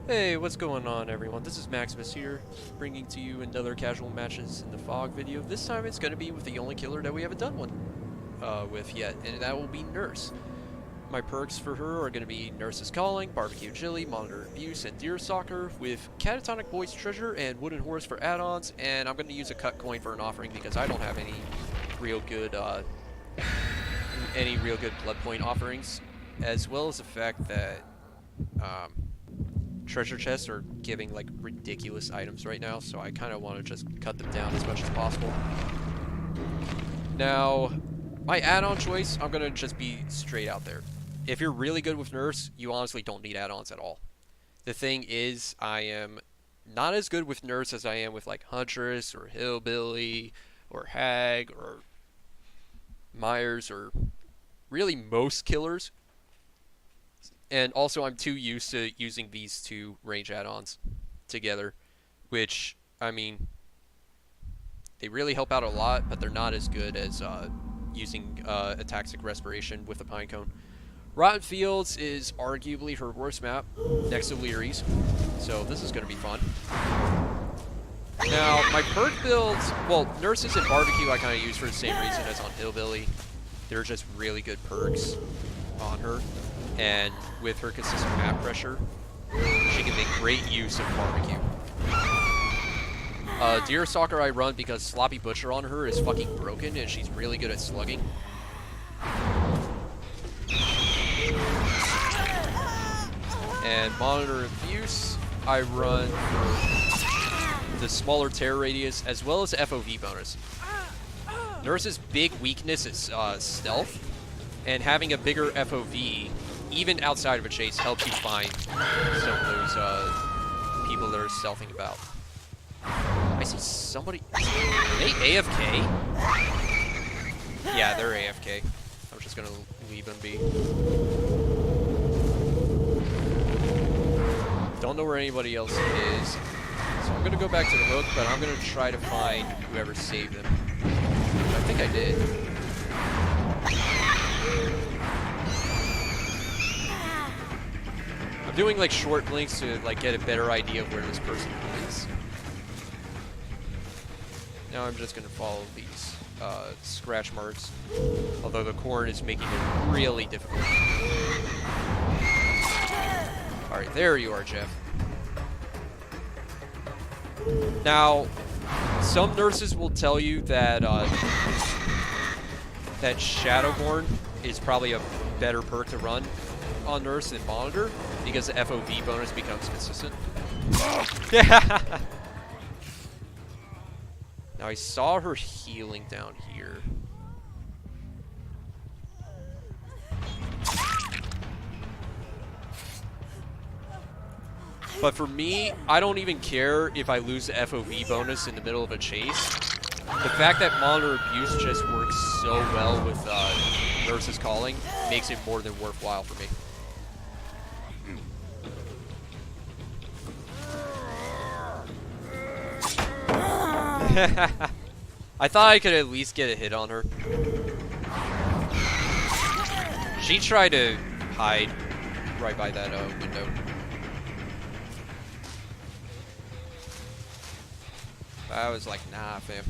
Hey, what's going on everyone? This is Maximus here, bringing to you another casual matches in the fog video. This time it's going to be with the only killer that we haven't done one with yet, and that will be Nurse. My perks for her are going to be Nurse's Calling, Barbecue Chili, Monitor Abuse, and Deer Stalker, with Catatonic Boy's Treasure and Wooden Horse for add-ons, and I'm going to use a cut coin for an offering because I don't have any real good blood point offerings, as well as the fact that treasure chests are giving like ridiculous items right now, so I kind of want to just cut them down as much as possible. Now, my add-on choice, I'm gonna just be straight out there. If you're really good with Nurse, you honestly don't need add-ons at all. The thing is, I am not as good with Nurse as I am with like Huntress or Hillbilly or Hag or Myers or really most killers. And also, I'm too used to using these two range add-ons together, which, I mean, they really help out a lot, but they're not as good as using Ataxic Respiration with the Pine Cone. Rotten Fields is arguably her worst map, next to Leary's, so this is going to be fun. Now, my perk builds, well, Nurses and Barbecue I kind of use for the same reason as on Hillbilly. They're just really good perks on her. And with her consistent map pressure, she can make great use of Barbecue. Deer Stalker I run because Sloppy Butcher on her is fucking broken and she's really good at slugging. And Monitor Abuse I run for the smaller tear radius as well as FOV bonus. Nurse's big weakness is stealth, and having a bigger FOV even outside of a chase helps you find some of those people that are stealthing about. I see somebody. Are they AFK? Yeah, they're AFK. I'm just gonna leave them be. Don't know where anybody else is, so I'm gonna go back to the hook, but I'm gonna try to find whoever saved them. I think I did. Doing like short blinks to like get a better idea of where this person is. Now I'm just gonna follow these scratch marks, although the corn is making it really difficult. Alright, there you are, Jeff. Now, some nurses will tell you that that Shadowborn is probably a better perk to run on Nurse than Monitor, because the FOV bonus becomes consistent. Yeah. Now I saw her healing down here. But for me, I don't even care if I lose the FOV bonus in the middle of a chase. The fact that Monitor Abuse just works so well with Nurse's Calling makes it more than worthwhile for me. I thought I could at least get a hit on her. She tried to hide right by that window. I was like, nah, fam.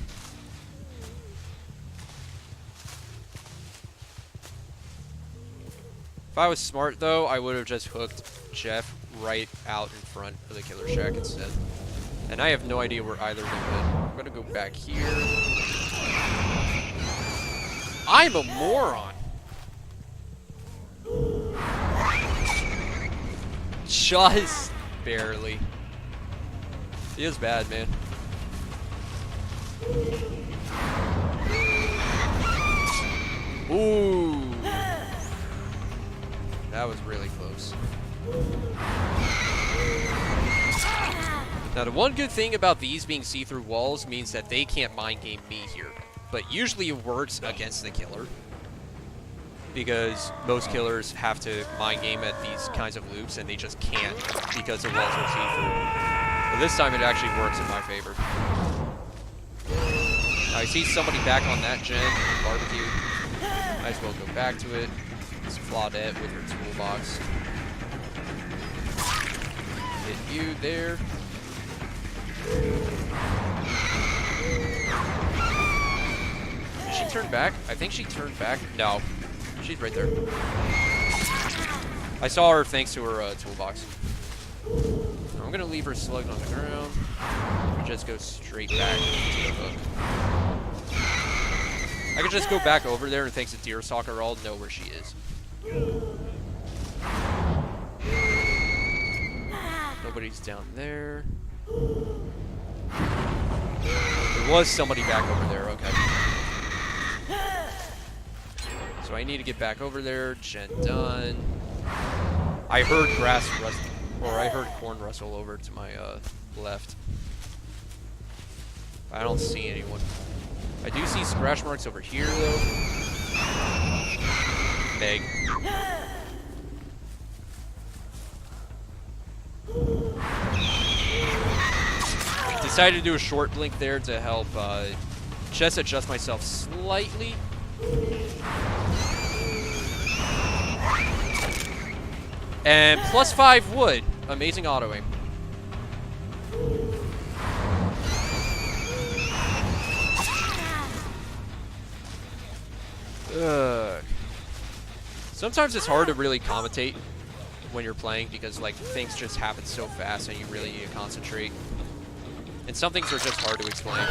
If I was smart, though, I would have just hooked Jeff right out in front of the Killer Shack instead. And I have no idea where either of them went. I'm gonna go back here. I'm a moron! Just barely. He is bad, man. Ooh. That was really close. Now, the one good thing about these being see-through walls means that they can't mind game me here. But usually it works against the killer, because most killers have to mind game at these kinds of loops, and they just can't because the walls are see-through. But this time it actually works in my favor. Now, I see somebody back on that gen, Barbecue. Might as well go back to it. It's Claudette with her toolbox. Hit you there. Did she turn back? I think she turned back. No. She's right there. I saw her thanks to her toolbox. I'm gonna leave her slugged on the ground. And just go straight back to the hook. I could just go back over there and thanks to Deerstalker, I'll know where she is. Nobody's down there. There was somebody back over there, okay. So I need to get back over there. Gen done. I heard grass rustle, or I heard corn rustle over to my left. I don't see anyone. I do see scratch marks over here, though. Meg. Decided to do a short blink there to help just adjust myself slightly. And +5 wood. Amazing auto aim. Ugh. Sometimes it's hard to really commentate when you're playing because like things just happen so fast and you really need to concentrate. And some things are just hard to explain.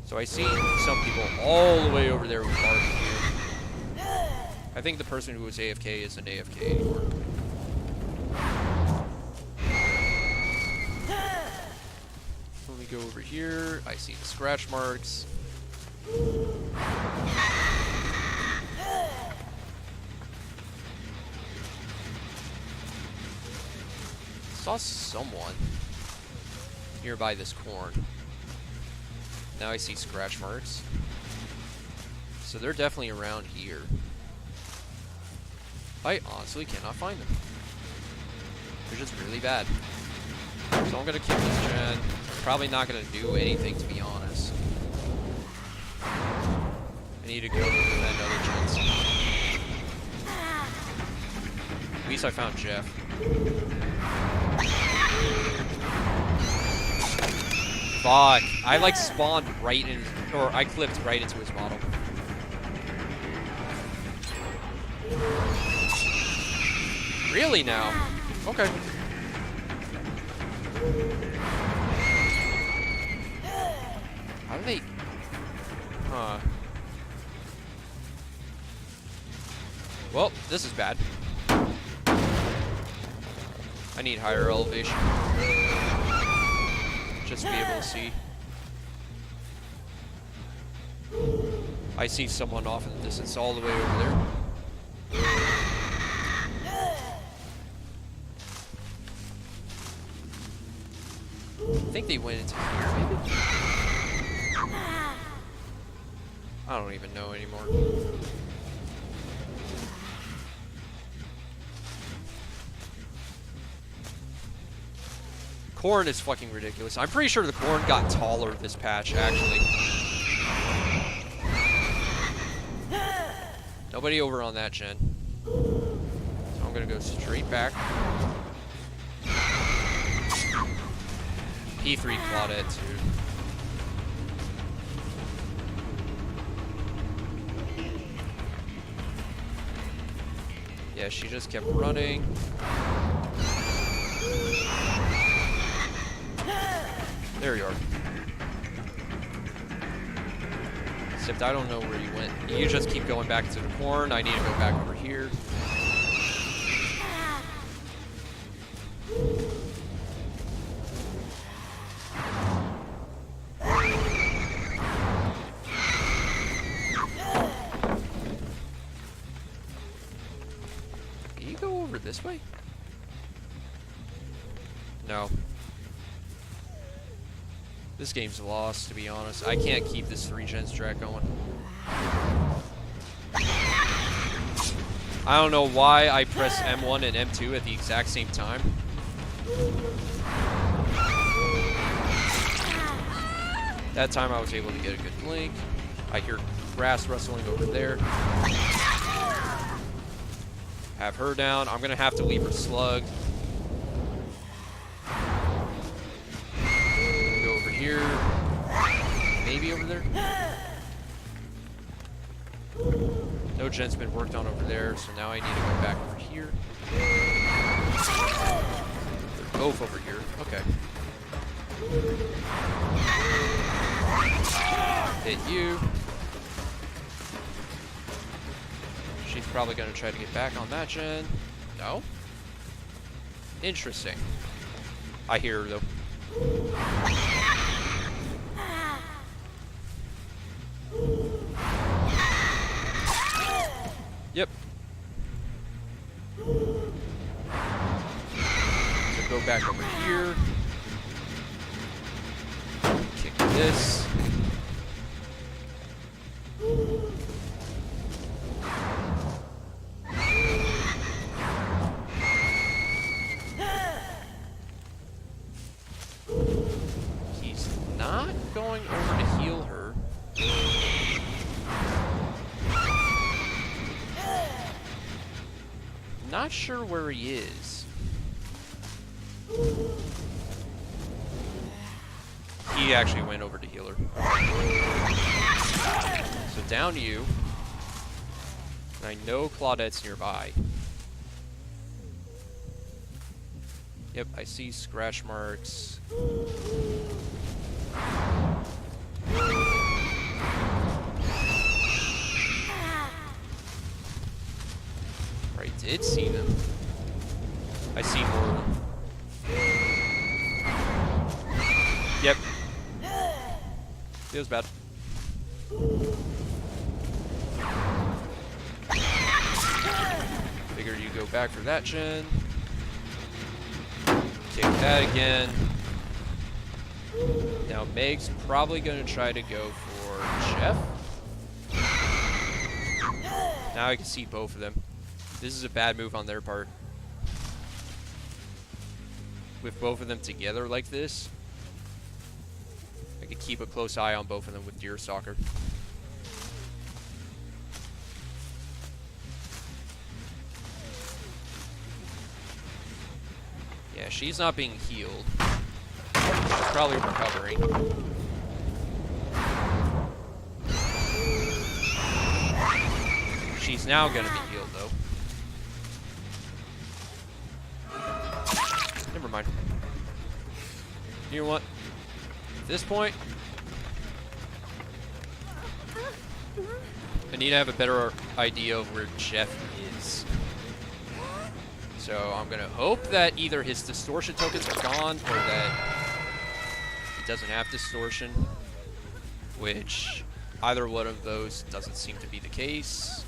So I see some people all the way over there with barbecue. I think the person who was AFK isn't AFK anymore. Let me go over here. I see the scratch marks. Saw someone nearby this corn. Now I see scratch marks. So they're definitely around here. I honestly cannot find them. They're just really bad. So I'm gonna keep this gen. Probably not gonna do anything, to be honest. I need to go defend other gens. At least I found Jeff. Fuck. I like spawned right in, or I clipped right into his model. Really now? Okay. How do they... Huh. Well, this is bad. I need higher elevation. Just to be able to see. I see someone off in the distance all the way over there. I think they went into here, maybe? I don't even know anymore. Corn is fucking ridiculous. I'm pretty sure the corn got taller this patch, actually. Nobody over on that gen. So I'm gonna go straight back. P3 Claudette, too. Yeah, she just kept running. There you are. Except I don't know where you went. You just keep going back to the corn. I need to go back over here. Can you go over this way? No. This game's lost, to be honest. I can't keep this 3-gens track going. I don't know why I press M1 and M2 at the exact same time. That time I was able to get a good blink. I hear grass rustling over there. Have her down. I'm gonna have to leave her slugged. Go over here. Maybe over there. No gen's been worked on over there, so now I need to go back over here. They're both over here. Okay. Hit you. She's probably going to try to get back on that gen. No? Interesting. I hear her, though. Yep. So go back over here. Kick this. He's not going over to heal her. Not sure where he is. He actually went over to heal her. So down you. And I know Claudette's nearby. Yep, I see scratch marks. I did see them. I see more of them. Yep. Feels bad. Figure you go back for that gen. Kick that again. Now Meg's probably going to try to go for Jeff. Now I can see both of them. This is a bad move on their part. With both of them together like this, I could keep a close eye on both of them with Deerstalker. Yeah, she's not being healed. She's probably recovering. She's now going to be healed, though. Never mind. You know what? At this point, I need to have a better idea of where Jeff is. So I'm going to hope that either his distortion tokens are gone or that he doesn't have distortion, which either one of those doesn't seem to be the case.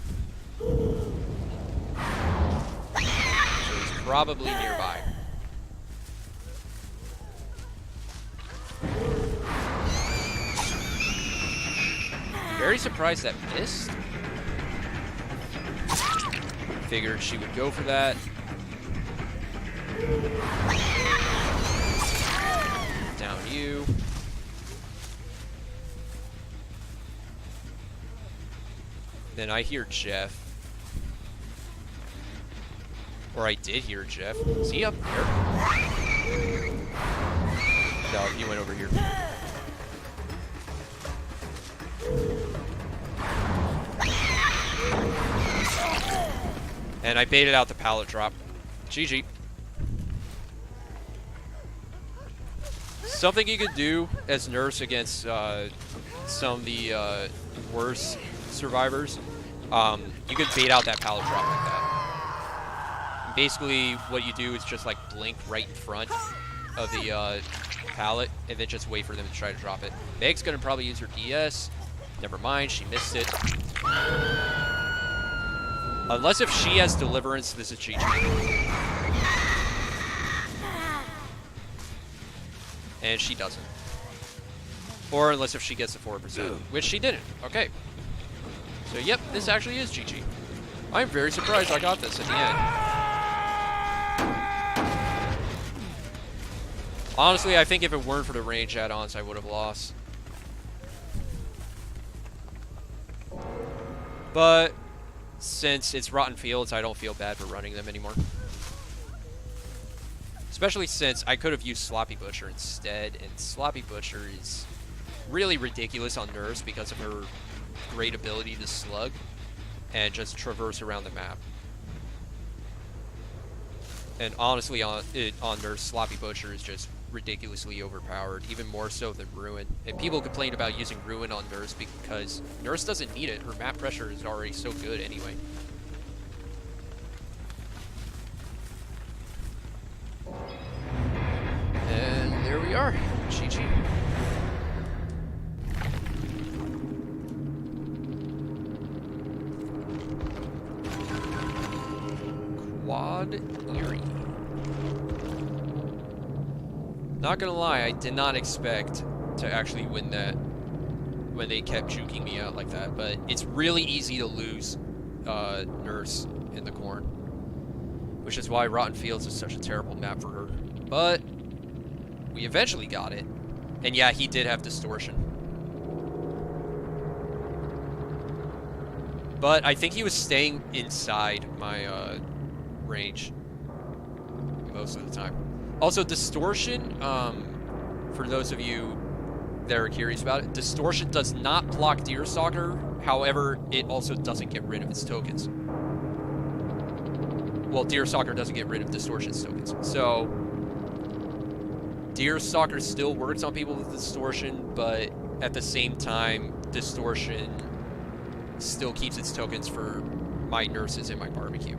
So he's probably nearby. Very surprised that missed. Figured she would go for that. Down you. Then I hear Jeff. Or I did hear Jeff. Is he up there? No, he went over here. And I baited out the pallet drop. GG. Something you could do as Nurse against some of the worst survivors, you could bait out that pallet drop like that. Basically, what you do is just like blink right in front of the pallet and then just wait for them to try to drop it. Meg's gonna probably use her DS. Never mind, she missed it. Unless if she has Deliverance, this is GG. And she doesn't. Or unless if she gets the 4%, which she didn't. Okay. So yep, this actually is GG. I'm very surprised I got this at the end. Honestly, I think if it weren't for the range add-ons, I would have lost. But since it's Rotten Fields, I don't feel bad for running them anymore. Especially since I could have used Sloppy Butcher instead, and Sloppy Butcher is really ridiculous on Nurse because of her great ability to slug and just traverse around the map. And honestly, on Nurse, Sloppy Butcher is just ridiculously overpowered, even more so than Ruin. And people complain about using Ruin on Nurse because Nurse doesn't need it. Her map pressure is already so good anyway. And there we are. GG. Quad Eerie. Not gonna lie, I did not expect to actually win that when they kept juking me out like that, but it's really easy to lose Nurse in the corn, which is why Rotten Fields is such a terrible map for her. But we eventually got it, and yeah, he did have Distortion. But I think he was staying inside my range most of the time. Also, Distortion, for those of you that are curious about it, Distortion does not block Deerstalker. However, it also doesn't get rid of its tokens. Well, Deerstalker doesn't get rid of Distortion's tokens. So, Deerstalker still works on people with Distortion, but at the same time, Distortion still keeps its tokens for my Nurses and my Barbecue.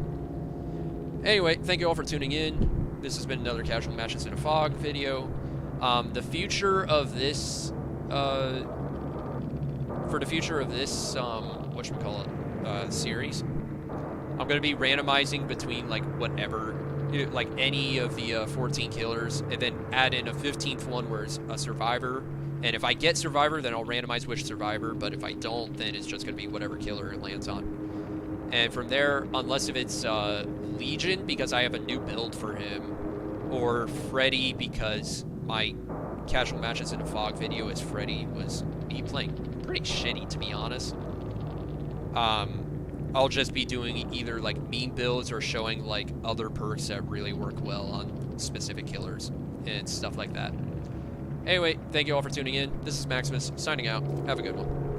Anyway, thank you all for tuning in. This has been another Casual Matches in a Fog video. The future of this, series, I'm going to be randomizing between, like, whatever, like, any of the 14 killers, and then add in a 15th one where it's a survivor. And if I get survivor, then I'll randomize which survivor, but if I don't, then it's just going to be whatever killer it lands on. And from there, unless if it's Legion, because I have a new build for him, or Freddy, because my Casual Matches in a Fog video as Freddy was me playing pretty shitty, to be honest. I'll just be doing either like meme builds or showing like other perks that really work well on specific killers and stuff like that. Anyway, thank you all for tuning in. This is Maximus, signing out. Have a good one.